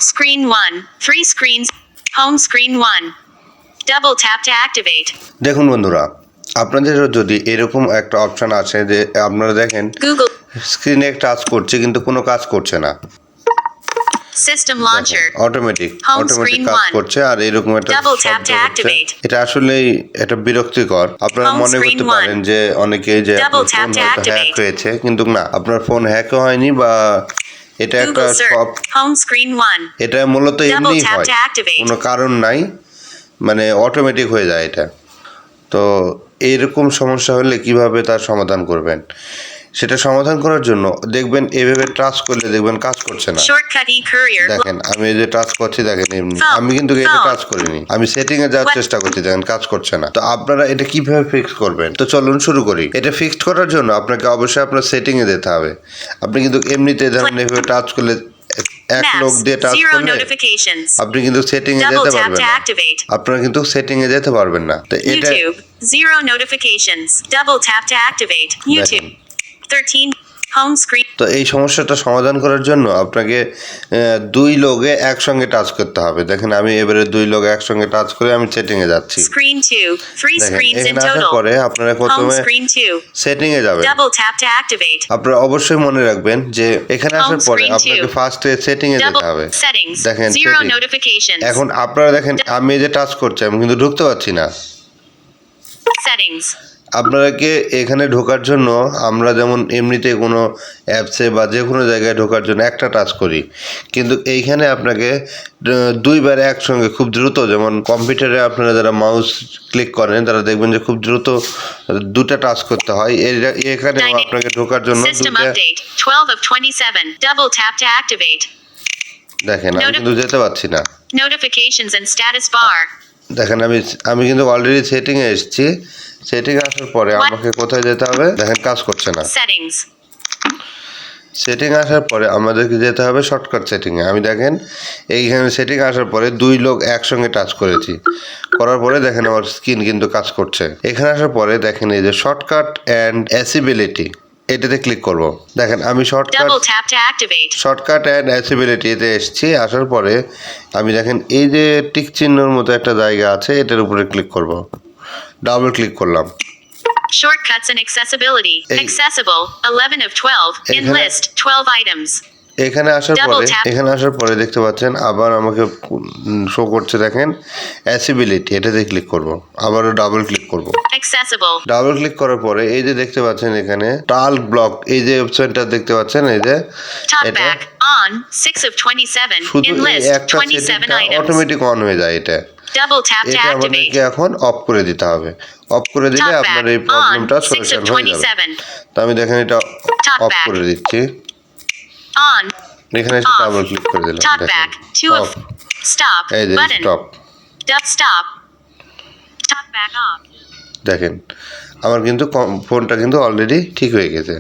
Screen 1. 3 screens. Home screen 1. Double tap to activate. দেখুন বন্ধুরা, আপনাদের যদি এরকম একটা অপশন আছে যে আপনারা দেখেন Google স্ক্রিনে টাচ করছে কিন্তু কোনো কাজ করছে না, System Launcher. Automatic Home screen কাজ 1. করছে আর এরকম একটা Double tap শব্দ to হচ্ছে। activate. এটা আসলেই এটা বিরক্তিকর। আপনারা Home মনে screen করতে 1. পারেন যে অনেকেই যে Double আপনার tap ফোন to হয়তো হ্যাক activate. হয়েছে, কিন্তু না, আপনার ফোন হ্যাকও হয়নি বা এটা একটা Google সব, search. Home screen 1. এটা মূলত Double এমনিই tap হয়, to activate. কোনো কারণ নাই, মানে অটোমেটিক হয়ে যায় এটা। তো এইরকম সমস্যা হলে কিভাবে তার সমাধান করবেন, সেটা সমাধান করার জন্য দেখবেন এভাবে টাচ করলে দেখবেন কাজ করছে না। Shortcut e-courier. দেখেন আমি এই যে টাচ করছি, দেখেন এমনি, আমি কিন্তু এটা টাচ করিনি, আমি সেটিং এ যাওয়ার চেষ্টা করছি, দেখেন কাজ করছে না। তো আপনারা এটা কিভাবে ফিক্স করবেন, তো চলুন শুরু করি। এটা ফিক্সড করার জন্য আপনাকে অবশ্যই আপনার সেটিং এ যেতে হবে। আপনি কিন্তু এমনিতে ধরেন এভাবে টাচ করলে এক লোক দিয়ে টাচ করলে আপনি কিন্তু সেটিং এ যেতে পারবেন না, আপনারা কিন্তু সেটিং এ যেতে পারবেন না। তো এটা YouTube. 0 notifications. Double tap to activate. YouTube. 13. Home screen. তো এই সমস্যাটা সমাধান করার জন্য আপনাকে দুই লোকে একসঙ্গে টাচ করতে হবে। দেখেন আমি এবারে দুই লোক একসঙ্গে টাচ করে আমি সেটিং এ যাচ্ছি। Screen 2. 3 দেখেন screens in এখানে আসার total. পরে আপনারা Home প্রথমে screen 2. সেটিং এ যাবেন। Double tap to activate. আপনারা অবশ্যই মনে রাখবেন যে এখানে আসার Home পরে screen আপনাকে 2. ফার্স্টে সেটিং এ যেতে Double হবে। settings. দেখেন 0 setting। notifications. এখন আপনারা দেখেন আমি এই যে টাচ করছি আমি কিন্তু ঢুকতে পারছি না। Settings. আপনাকে এখানে ঢোকার জন্য আমরা যেমন এমনিতে কোনো অ্যাপসে বা যে কোনো জায়গায় ঢোকার জন্য একটা টাচ করি, কিন্তু এইখানে আপনাকে দুইবার একসঙ্গে খুব দ্রুত, যেমন কম্পিউটারে আপনারা যারা মাউস ক্লিক করেন তারা দেখবেন যে খুব দ্রুত দুটা টাচ করতে হয়। এখানেও আপনাকে ঢোকার জন্য System দুইটা, update. 12 of 27. Double tap to activate. দেখেন আমি কিন্তু যেতে পারছি না। Notifications and status bar. দেখেন আমি কিন্তু অলরেডি সেটিং এ এসেছি। সেটিং এ আসার পরে আমাকে কোথায় যেতে হবে, দেখেন কাজ করছে না। Settings. সেটিং আসার পরে আমাদেরকে যেতে হবে শর্টকাট সেটিং এ। আমি দেখেন এইখানে সেটিং আসার পরে দুই লোক একসঙ্গে টাচ করেছি, করার পরে দেখেন আমার স্ক্রিন কিন্তু কাজ করছে। এখানে আসার পরে দেখেন এই যে শর্টকাট অ্যান্ড অ্যাসিবিলিটি, এটাতে ক্লিক করব। দেখেন আমি শর্টকাট অ্যান্ড অ্যাসিবিলিটি এতে এসেছি। আসার পরে আমি দেখেন এই যে টিক চিহ্নের মতো একটা জায়গা আছে, এটার উপরে ক্লিক করব। ডাবল ক্লিক করলাম। Shortcuts and accessibility. Accessible. 11 of 12. In list. 12 items. এখানে আসার পরে দেখতে পাচ্ছেন আবার আমাকে শো করছে, দেখেন অ্যাসিবিলিটি, এটাতে ক্লিক করব। আবারও ডাবল ক্লিক করব। Accessible. ডাবল ক্লিক করার পরে এই যে দেখতে পাচ্ছেন এখানে টাল্ক ব্লক, এই যে অপশনটা দেখতে পাচ্ছেন, এই যে TalkBack on 6 of 27. শুধু In list. একটা 27 items. অটোমেটিক অন হয়ে যায়। এটা আমাদেরকে এখন অফ করে দিতে হবে। অফ করে দিলে আপনার এই প্রবলেমটা সলিউশন হয়ে যাবে। তো আমি দেখেন এটা অফ করে দিচ্ছি। On. এখানে এসে ডাবল ক্লিক করে দিলাম। TalkBack. 2 of stop. এই যে স্টপ। Stop. TalkBack off. দেখেন আমার কিন্তু ফোনটা কিন্তু অলরেডি ঠিক হয়ে গেছে।